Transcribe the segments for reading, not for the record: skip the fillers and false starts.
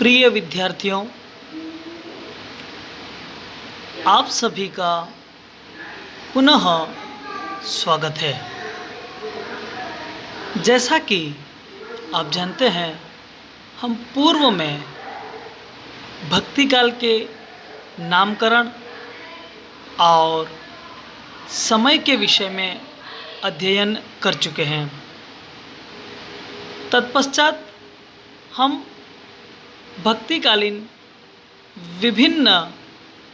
प्रिय विद्यार्थियों, आप सभी का पुनः स्वागत है। जैसा कि आप जानते हैं, हम पूर्व में भक्ति काल के नामकरण और समय के विषय में अध्ययन कर चुके हैं। तत्पश्चात हम भक्तिकालीन विभिन्न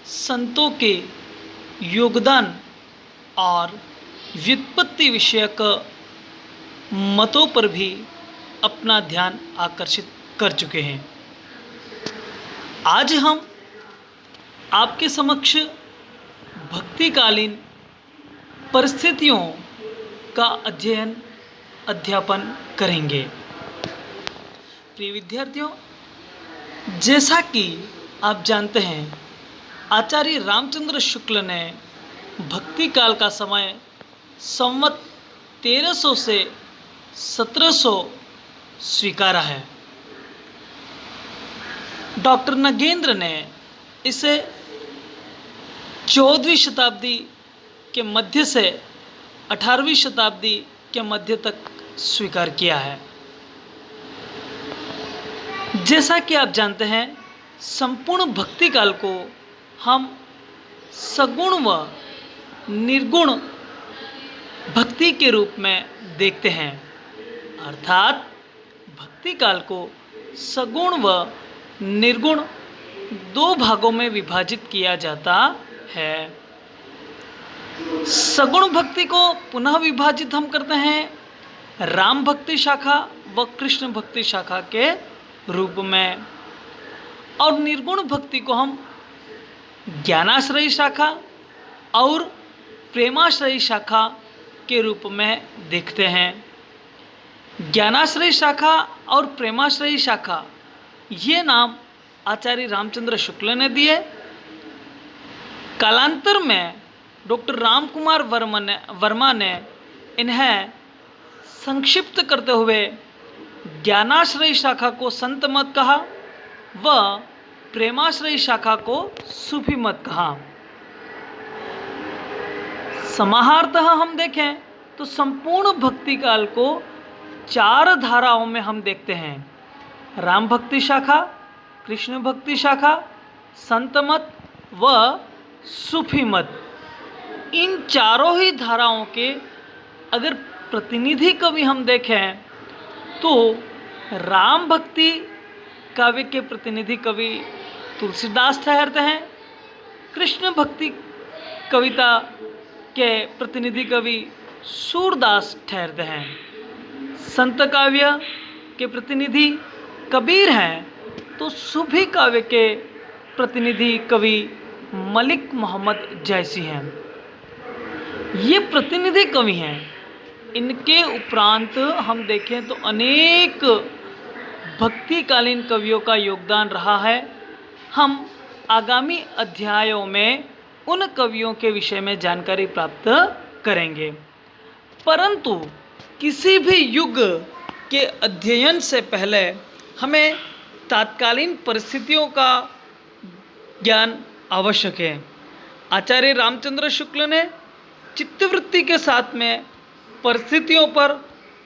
संतों के योगदान और व्युत्पत्ति विषयक मतों पर भी अपना ध्यान आकर्षित कर चुके हैं। आज हम आपके समक्ष भक्तिकालीन परिस्थितियों का अध्यापन करेंगे। प्रिय विद्यार्थियों, जैसा कि आप जानते हैं, आचार्य रामचंद्र शुक्ल ने भक्ति काल का समय संवत 1300 से 1700 स्वीकारा है। डॉक्टर नगेंद्र ने इसे 14वीं शताब्दी के मध्य से 18वीं शताब्दी के मध्य तक स्वीकार किया है। जैसा कि आप जानते हैं, संपूर्ण भक्ति काल को हम सगुण व निर्गुण भक्ति के रूप में देखते हैं। अर्थात भक्ति काल को सगुण व निर्गुण दो भागों में विभाजित किया जाता है। सगुण भक्ति को पुनः विभाजित हम करते हैं राम भक्ति शाखा व कृष्ण भक्ति शाखा के रूप में, और निर्गुण भक्ति को हम ज्ञानाश्रयी शाखा और प्रेमाश्रयी शाखा के रूप में देखते हैं। ज्ञानाश्रयी शाखा और प्रेमाश्रयी शाखा ये नाम आचार्य रामचंद्र शुक्ल ने दिए। कालांतर में डॉक्टर राम कुमार वर्मा ने इन्हें संक्षिप्त करते हुए ज्ञानाश्रयी शाखा को संत मत कहा व प्रेमाश्रयी शाखा को सूफी मत कहा। समाहारतः हम देखें तो संपूर्ण भक्ति काल को 4 धाराओं में हम देखते हैं: राम भक्ति शाखा, कृष्ण भक्ति शाखा, संत मत व सूफी मत। इन चारों ही धाराओं के अगर प्रतिनिधि कवि हम देखें तो राम भक्ति काव्य के प्रतिनिधि कवि तुलसीदास ठहरते हैं। कृष्ण भक्ति कविता के प्रतिनिधि कवि सूरदास ठहरते हैं। संत काव्य के प्रतिनिधि कबीर हैं, तो सूफी काव्य के प्रतिनिधि कवि मलिक मोहम्मद जैसी हैं। ये प्रतिनिधि कवि हैं। इनके उपरांत हम देखें तो अनेक भक्तिकालीन कवियों का योगदान रहा है। हम आगामी अध्यायों में उन कवियों के विषय में जानकारी प्राप्त करेंगे। परंतु किसी भी युग के अध्ययन से पहले हमें तात्कालीन परिस्थितियों का ज्ञान आवश्यक है। आचार्य रामचंद्र शुक्ल ने चित्तवृत्ति के साथ में परिस्थितियों पर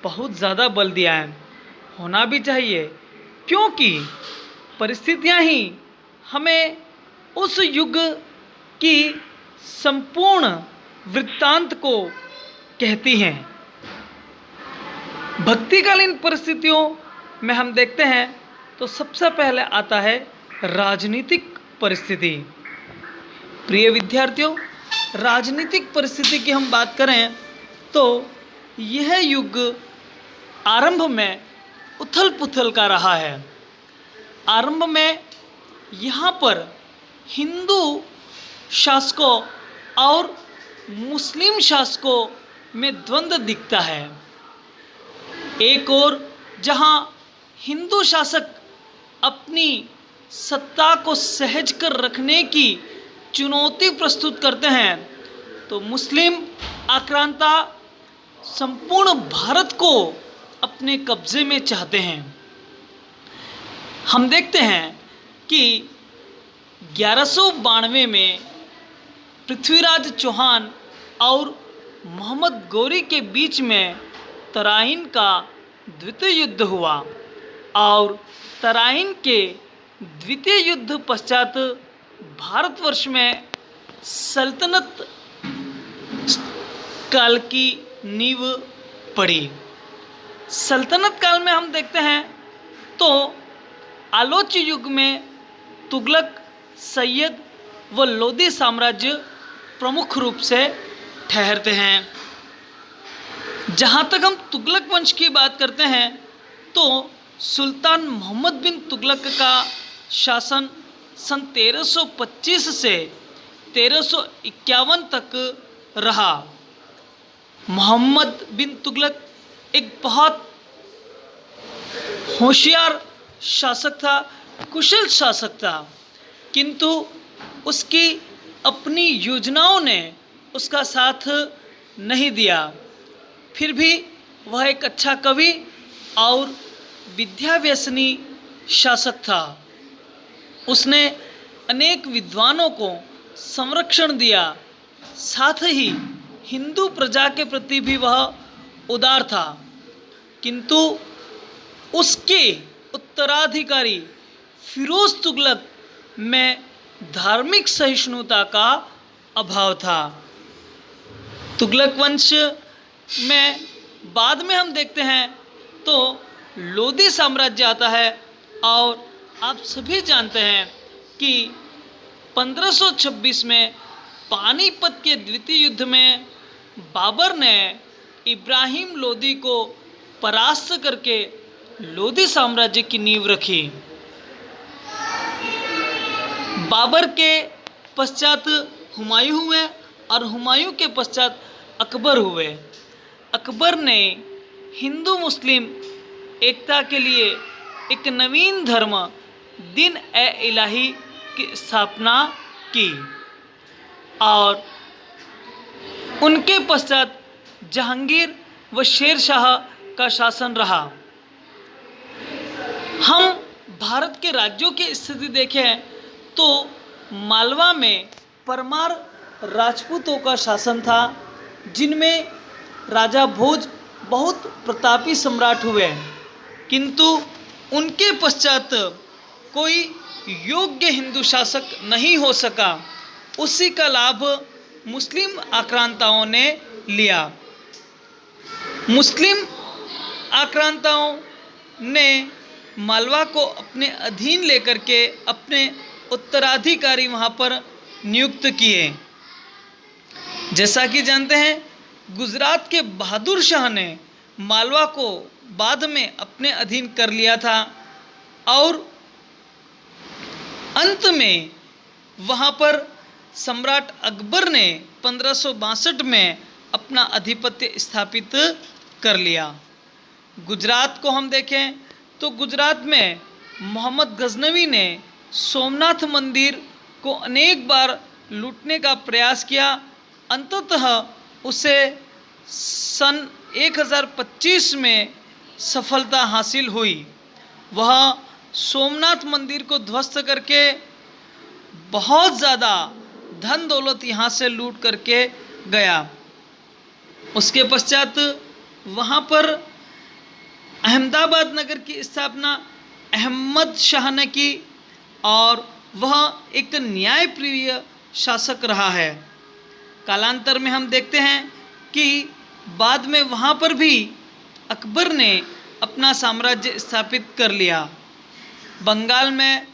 बहुत ज़्यादा बल दिया है। होना भी चाहिए, क्योंकि परिस्थितियां ही हमें उस युग की संपूर्ण वृत्तांत को कहती हैं। भक्तिकालीन परिस्थितियों में हम देखते हैं तो सबसे पहले आता है राजनीतिक परिस्थिति। प्रिय विद्यार्थियों, राजनीतिक परिस्थिति की हम बात करें तो यह युग आरंभ में उथल पुथल का रहा है। आरंभ में यहाँ पर हिंदू शासकों और मुस्लिम शासकों में द्वंद्व दिखता है। एक ओर जहाँ हिंदू शासक अपनी सत्ता को सहज कर रखने की चुनौती प्रस्तुत करते हैं, तो मुस्लिम आक्रांता संपूर्ण भारत को अपने कब्जे में चाहते हैं। हम देखते हैं कि 1192 में पृथ्वीराज चौहान और मोहम्मद गौरी के बीच में तराइन का द्वितीय युद्ध हुआ और तराइन के द्वितीय युद्ध पश्चात भारतवर्ष में सल्तनत काल की नींव पड़ी। सल्तनत काल में हम देखते हैं तो आलोच्य युग में तुगलक, सैयद व लोदी साम्राज्य प्रमुख रूप से ठहरते हैं। जहाँ तक हम तुगलक वंश की बात करते हैं तो सुल्तान मोहम्मद बिन तुगलक का शासन सन 1325 से 1351 तक रहा। मोहम्मद बिन तुगलक एक बहुत होशियार शासक था, कुशल शासक था, किंतु उसकी अपनी योजनाओं ने उसका साथ नहीं दिया। फिर भी वह एक अच्छा कवि और विद्याव्यसनी शासक था। उसने अनेक विद्वानों को संरक्षण दिया, साथ ही हिंदू प्रजा के प्रति भी वह उदार था, किंतु उसके उत्तराधिकारी फिरोज तुगलक में धार्मिक सहिष्णुता का अभाव था। तुगलक वंश में बाद में हम देखते हैं तो लोदी साम्राज्य आता है और आप सभी जानते हैं कि 1526 में पानीपत के द्वितीय युद्ध में बाबर ने इब्राहिम लोदी को परास्त करके लोदी साम्राज्य की नींव रखी। बाबर के पश्चात हुमायूं हुए और हुमायूं के पश्चात अकबर हुए। अकबर ने हिंदू मुस्लिम एकता के लिए एक नवीन धर्म दीन ए इलाही की स्थापना की और उनके पश्चात जहांगीर व शेर शाह का शासन रहा। हम भारत के राज्यों की स्थिति देखें तो मालवा में परमार राजपूतों का शासन था, जिनमें राजा भोज बहुत प्रतापी सम्राट हुए, किंतु उनके पश्चात कोई योग्य हिंदू शासक नहीं हो सका। उसी का लाभ मुस्लिम आक्रांताओं ने लिया। मुस्लिम आक्रांताओं ने मालवा को अपने अधीन लेकर के अपने उत्तराधिकारी वहाँ पर नियुक्त किए। जैसा कि जानते हैं, गुजरात के बहादुर शाह ने मालवा को बाद में अपने अधीन कर लिया था और अंत में वहाँ पर सम्राट अकबर ने 1562 में अपना आधिपत्य स्थापित कर लिया। गुजरात को हम देखें तो गुजरात में मोहम्मद गजनवी ने सोमनाथ मंदिर को अनेक बार लूटने का प्रयास किया। अंततः उसे सन 1025 में सफलता हासिल हुई। वह सोमनाथ मंदिर को ध्वस्त करके बहुत ज़्यादा धन दौलत यहाँ से लूट करके गया। उसके पश्चात वहाँ पर अहमदाबाद नगर की स्थापना अहमद शाह ने की और वह एक न्यायप्रिय शासक रहा है। कालांतर में हम देखते हैं कि बाद में वहाँ पर भी अकबर ने अपना साम्राज्य स्थापित कर लिया। बंगाल में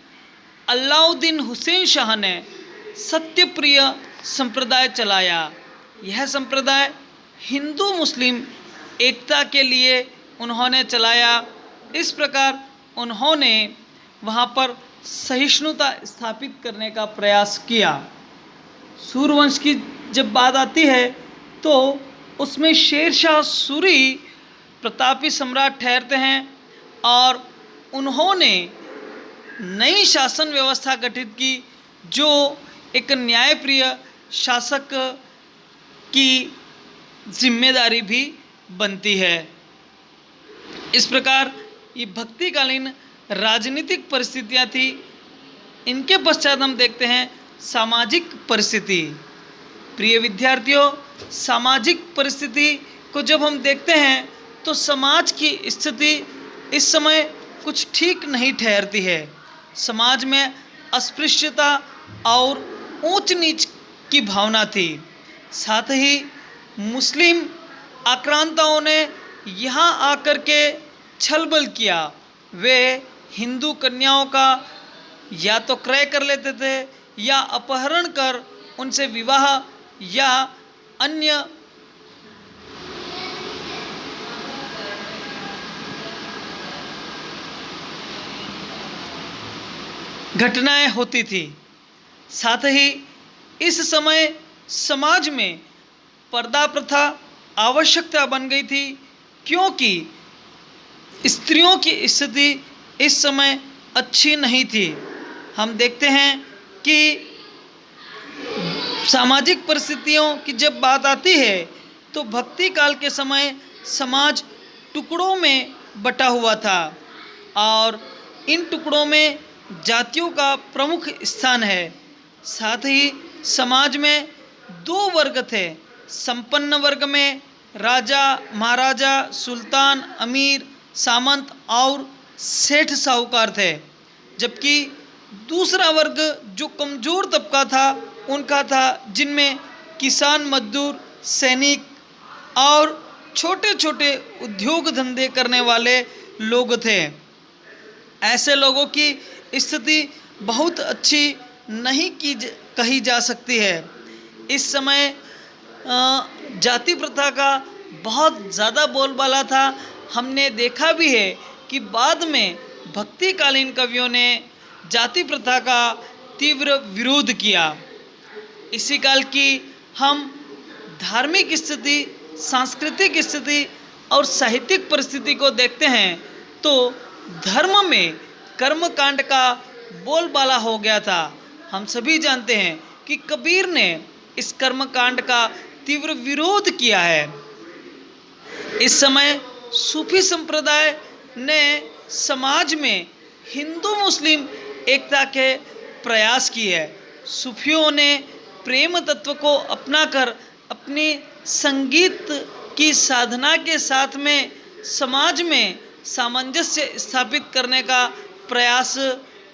अलाउद्दीन हुसैन शाह ने सत्यप्रिय संप्रदाय चलाया। यह संप्रदाय हिंदू मुस्लिम एकता के लिए उन्होंने चलाया। इस प्रकार उन्होंने वहाँ पर सहिष्णुता स्थापित करने का प्रयास किया। सूर्यवंश की जब बात आती है तो उसमें शेरशाह सूरी प्रतापी सम्राट ठहरते हैं और उन्होंने नई शासन व्यवस्था गठित की जो एक न्यायप्रिय शासक की जिम्मेदारी भी बनती है। इस प्रकार ये भक्तिकालीन राजनीतिक परिस्थितियाँ थी। इनके पश्चात हम देखते हैं सामाजिक परिस्थिति। प्रिय विद्यार्थियों, सामाजिक परिस्थिति को जब हम देखते हैं तो समाज की स्थिति इस समय कुछ ठीक नहीं ठहरती है। समाज में अस्पृश्यता और ऊंच नीच की भावना थी। साथ ही मुस्लिम आक्रांताओं ने यहाँ आकर के छलबल किया। वे हिंदू कन्याओं का या तो क्रय कर लेते थे या अपहरण कर उनसे विवाह या अन्य घटनाएं होती थी। साथ ही इस समय समाज में पर्दा प्रथा आवश्यकता बन गई थी, क्योंकि स्त्रियों की स्थिति इस समय अच्छी नहीं थी। हम देखते हैं कि सामाजिक परिस्थितियों की जब बात आती है तो भक्ति काल के समय समाज टुकड़ों में बटा हुआ था और इन टुकड़ों में जातियों का प्रमुख स्थान है। साथ ही समाज में दो वर्ग थे। संपन्न वर्ग में राजा, महाराजा, सुल्तान, अमीर, सामंत और सेठ साहूकार थे, जबकि दूसरा वर्ग जो कमज़ोर तबका था उनका था, जिनमें किसान, मजदूर, सैनिक और छोटे छोटे उद्योग धंधे करने वाले लोग थे। ऐसे लोगों की स्थिति बहुत अच्छी नहीं कही जा सकती है। इस समय जाति प्रथा का बहुत ज़्यादा बोलबाला था। हमने देखा भी है कि बाद में भक्तिकालीन कवियों ने जाति प्रथा का तीव्र विरोध किया। इसी काल की हम धार्मिक स्थिति, सांस्कृतिक स्थिति और साहित्यिक परिस्थिति को देखते हैं तो धर्म में कर्मकांड का बोलबाला हो गया था। हम सभी जानते हैं कि कबीर ने इस कर्मकांड का तीव्र विरोध किया है। इस समय सूफी संप्रदाय ने समाज में हिंदू मुस्लिम एकता के प्रयास किए। सूफियों ने प्रेम तत्व को अपनाकर अपनी संगीत की साधना के साथ में समाज में सामंजस्य स्थापित करने का प्रयास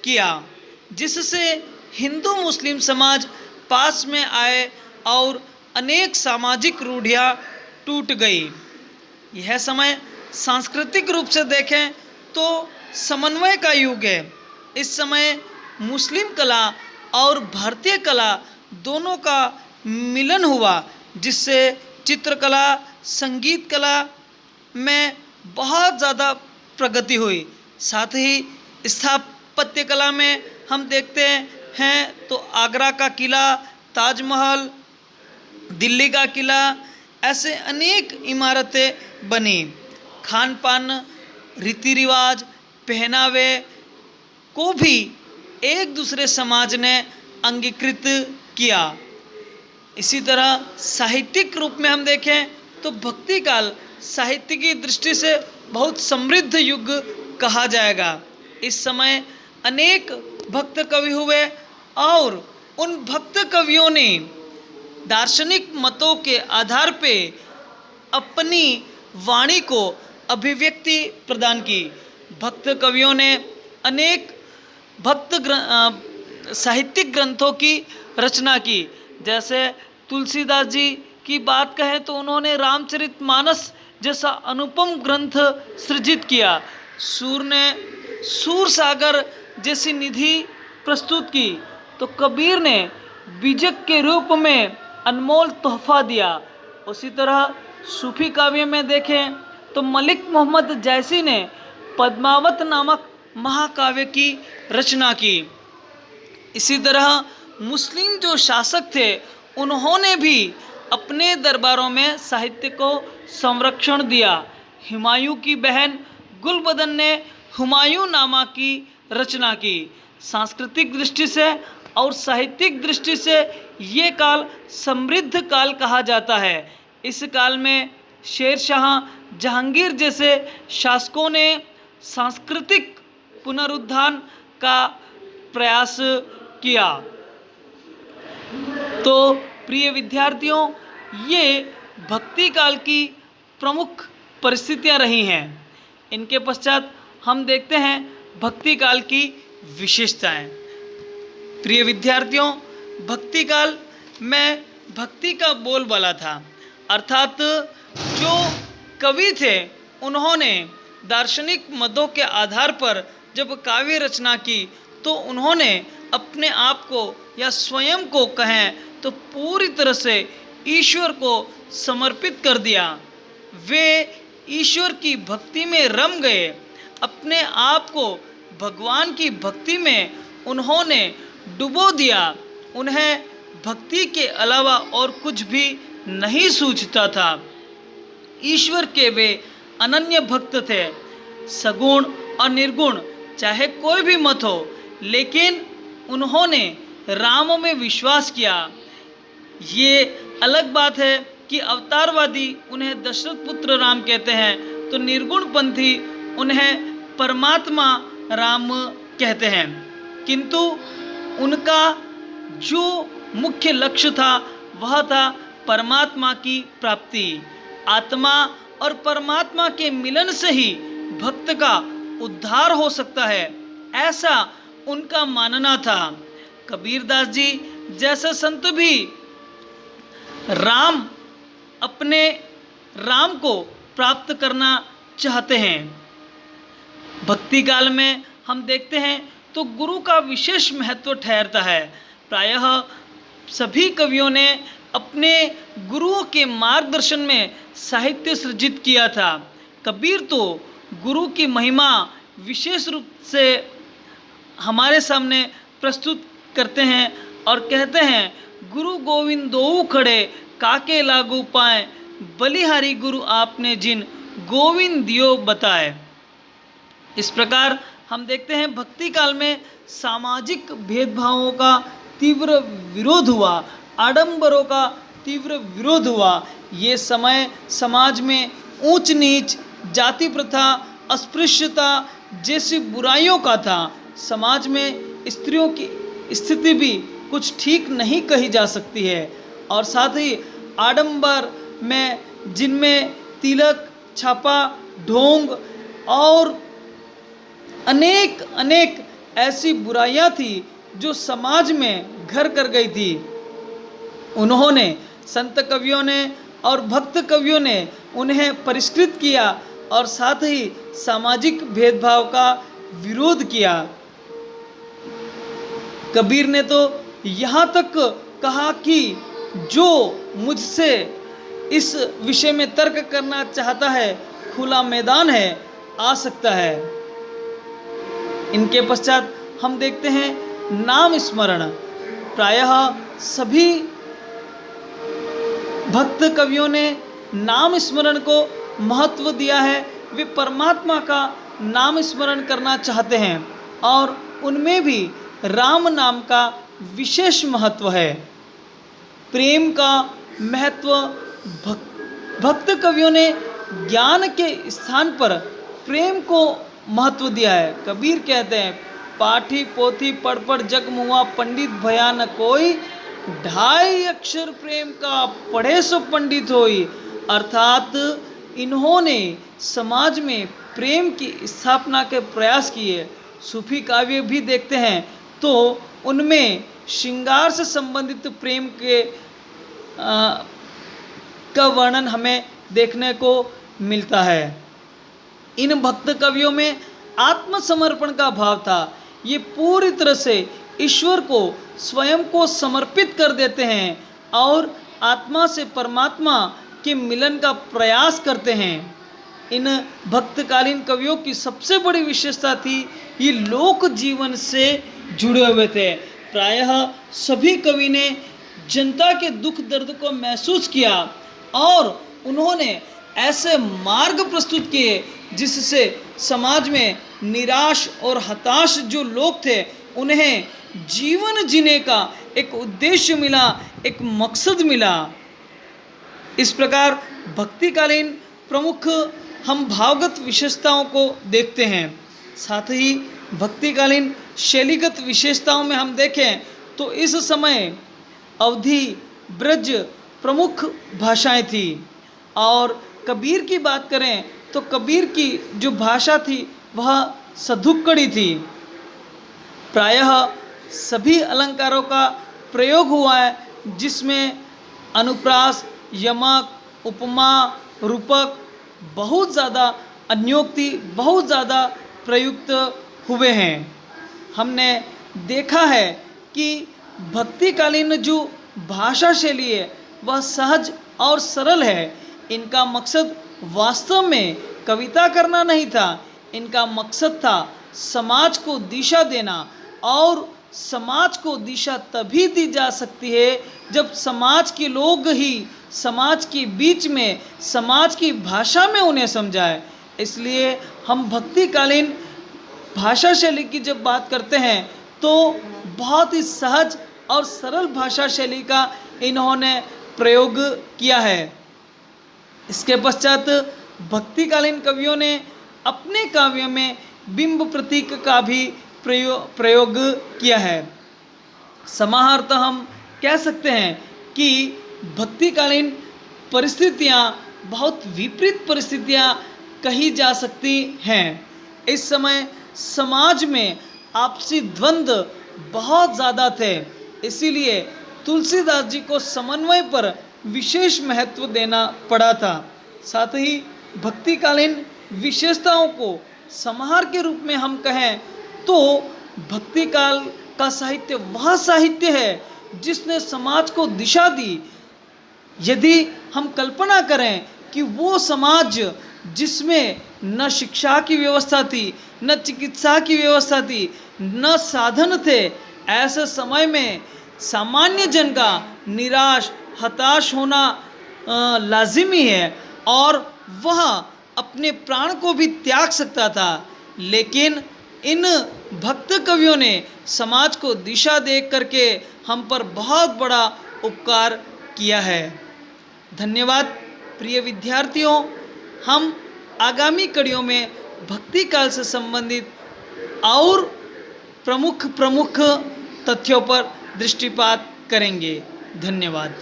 किया, जिससे हिंदू मुस्लिम समाज पास में आए और अनेक सामाजिक रूढ़ियाँ टूट गई। यह समय सांस्कृतिक रूप से देखें तो समन्वय का युग है। इस समय मुस्लिम कला और भारतीय कला दोनों का मिलन हुआ, जिससे चित्रकला, संगीत कला में बहुत ज़्यादा प्रगति हुई। साथ ही स्थापत्य कला में हम देखते हैं तो आगरा का किला, ताजमहल, दिल्ली का किला, ऐसे अनेक इमारतें बनी। खान पान, रीति रिवाज, पहनावे को भी एक दूसरे समाज ने अंगीकृत किया। इसी तरह साहित्यिक रूप में हम देखें तो भक्ति काल साहित्य की दृष्टि से बहुत समृद्ध युग कहा जाएगा। इस समय अनेक भक्त कवि हुए और उन भक्त कवियों ने दार्शनिक मतों के आधार पे अपनी वाणी को अभिव्यक्ति प्रदान की। भक्त कवियों ने अनेक साहित्यिक ग्रंथों की रचना की। जैसे तुलसीदास जी की बात कहें तो उन्होंने रामचरितमानस जैसा अनुपम ग्रंथ सृजित किया। सूर ने सूर सागर जैसी निधि प्रस्तुत की, तो कबीर ने बीजक के रूप में अनमोल तोहफा दिया। उसी तरह सूफी काव्य में देखें तो मलिक मोहम्मद जैसी ने पद्मावत नामक महाकाव्य की रचना की। इसी तरह मुस्लिम जो शासक थे उन्होंने भी अपने दरबारों में साहित्य को संरक्षण दिया। हुमायूं की बहन गुलबदन ने हुमायूं नामा की रचना की। सांस्कृतिक दृष्टि से और साहित्यिक दृष्टि से ये काल समृद्ध काल कहा जाता है। इस काल में शेर शाह, जहांगीर जैसे शासकों ने सांस्कृतिक पुनरुत्थान का प्रयास किया। तो प्रिय विद्यार्थियों, ये भक्ति काल की प्रमुख परिस्थितियां रही हैं। इनके पश्चात हम देखते हैं भक्ति काल की विशेषताएं। प्रिय विद्यार्थियों, भक्ति काल में भक्ति का बोलबाला था, अर्थात जो कवि थे उन्होंने दार्शनिक मतों के आधार पर जब काव्य रचना की तो उन्होंने अपने आप को या स्वयं को कहें तो पूरी तरह से ईश्वर को समर्पित कर दिया। वे ईश्वर की भक्ति में रम गए। अपने आप को भगवान की भक्ति में उन्होंने डुबो दिया। उन्हें भक्ति के अलावा और कुछ भी नहीं सूझता था। ईश्वर के वे अनन्य भक्त थे। सगुण और निर्गुण चाहे कोई भी मत हो, लेकिन उन्होंने राम में विश्वास किया। ये अलग बात है कि अवतारवादी उन्हें दशरथ पुत्र राम कहते हैं, तो निर्गुण पंथी उन्हें परमात्मा राम कहते हैं। किंतु उनका जो मुख्य लक्ष्य था वह था परमात्मा की प्राप्ति। आत्मा और परमात्मा के मिलन से ही भक्त का उद्धार हो सकता है, ऐसा उनका मानना था। कबीरदास जी जैसे संत भी अपने राम को प्राप्त करना चाहते हैं। भक्ति काल में हम देखते हैं तो गुरु का विशेष महत्व ठहरता है। प्रायः सभी कवियों ने अपने गुरुओं के मार्गदर्शन में साहित्य सृजित किया था। कबीर तो गुरु की महिमा विशेष रूप से हमारे सामने प्रस्तुत करते हैं और कहते हैं, गुरु गोविंद दोऊ खड़े काके लागू पाए, बलिहारी गुरु आपने जिन गोविंद दियो बताए। इस प्रकार हम देखते हैं भक्ति काल में सामाजिक भेदभावों का तीव्र विरोध हुआ, आडंबरों का तीव्र विरोध हुआ। ये समय समाज में ऊंच नीच, जाति प्रथा, अस्पृश्यता जैसी बुराइयों का था। समाज में स्त्रियों की स्थिति भी कुछ ठीक नहीं कही जा सकती है। और साथ ही आडंबर में जिनमें तिलक, छापा, ढोंग और अनेक ऐसी बुराइयां थी जो समाज में घर कर गई थी। उन्होंने संत कवियों ने और भक्त कवियों ने उन्हें परिष्कृत किया और साथ ही सामाजिक भेदभाव का विरोध किया। कबीर ने तो यहाँ तक कहा कि जो मुझसे इस विषय में तर्क करना चाहता है, खुला मैदान है, आ सकता है। इनके पश्चात हम देखते हैं नाम स्मरण। प्रायः सभी भक्त कवियों ने नाम स्मरण को महत्व दिया है। वे परमात्मा का नाम स्मरण करना चाहते हैं और उनमें भी राम नाम का विशेष महत्व है। प्रेम का महत्व भक्त कवियों ने ज्ञान के स्थान पर प्रेम को महत्व दिया है। कबीर कहते हैं, पाठी पोथी पढ़ पढ़ जग मुआ, पंडित भया न कोई, 2.5 अक्षर प्रेम का पढ़े सो पंडित होई। अर्थात इन्होंने समाज में प्रेम की स्थापना के प्रयास किए। सूफी काव्य भी देखते हैं तो उनमें श्रृंगार से संबंधित प्रेम के का वर्णन हमें देखने को मिलता है। इन भक्त कवियों में आत्मसमर्पण का भाव था। ये पूरी तरह से ईश्वर को स्वयं को समर्पित कर देते हैं और आत्मा से परमात्मा के मिलन का प्रयास करते हैं। इन भक्तकालीन कवियों की सबसे बड़ी विशेषता थी, ये लोक जीवन से जुड़े हुए थे। प्रायः सभी कवि ने जनता के दुख दर्द को महसूस किया और उन्होंने ऐसे मार्ग प्रस्तुत किए जिससे समाज में निराश और हताश जो लोग थे उन्हें जीवन जीने का एक उद्देश्य मिला, एक मकसद मिला। इस प्रकार भक्तिकालीन प्रमुख हम भावगत विशेषताओं को देखते हैं। साथ ही भक्तिकालीन शैलीगत विशेषताओं में हम देखें तो इस समय अवधी, ब्रज प्रमुख भाषाएं थी। और कबीर की बात करें तो कबीर की जो भाषा थी वह सधुक्कड़ी थी। प्रायः सभी अलंकारों का प्रयोग हुआ है, जिसमें अनुप्रास, यमक, उपमा, रूपक बहुत ज़्यादा, अन्योक्ति बहुत ज़्यादा प्रयुक्त हुए हैं। हमने देखा है कि भक्तिकालीन जो भाषा शैली है वह सहज और सरल है। इनका मकसद वास्तव में कविता करना नहीं था, इनका मकसद था समाज को दिशा देना। और समाज को दिशा तभी दी जा सकती है जब समाज के लोग ही समाज के बीच में, समाज की भाषा में उन्हें समझाए। इसलिए हम भक्तिकालीन भाषा शैली की जब बात करते हैं तो बहुत ही सहज और सरल भाषा शैली का इन्होंने प्रयोग किया है। इसके पश्चात भक्तिकालीन कवियों ने अपने काव्यों में बिंब प्रतीक का भी प्रयोग किया है। समाहारतः हम कह सकते हैं कि भक्तिकालीन परिस्थितियाँ बहुत विपरीत परिस्थितियाँ कही जा सकती हैं। इस समय समाज में आपसी द्वंद्व बहुत ज़्यादा थे, इसीलिए तुलसीदास जी को समन्वय पर विशेष महत्व देना पड़ा था। साथ ही भक्तिकालीन विशेषताओं को समाहार के रूप में हम कहें तो भक्तिकाल का साहित्य वह साहित्य है जिसने समाज को दिशा दी। यदि हम कल्पना करें कि वो समाज जिसमें न शिक्षा की व्यवस्था थी, न चिकित्सा की व्यवस्था थी, न साधन थे, ऐसे समय में सामान्य जन का निराश, हताश होना लाजिमी है और वह अपने प्राण को भी त्याग सकता था। लेकिन इन भक्त कवियों ने समाज को दिशा दे करके हम पर बहुत बड़ा उपकार किया है। धन्यवाद प्रिय विद्यार्थियों। हम आगामी कड़ियों में भक्ति काल से संबंधित और प्रमुख तथ्यों पर दृष्टिपात करेंगे। धन्यवाद।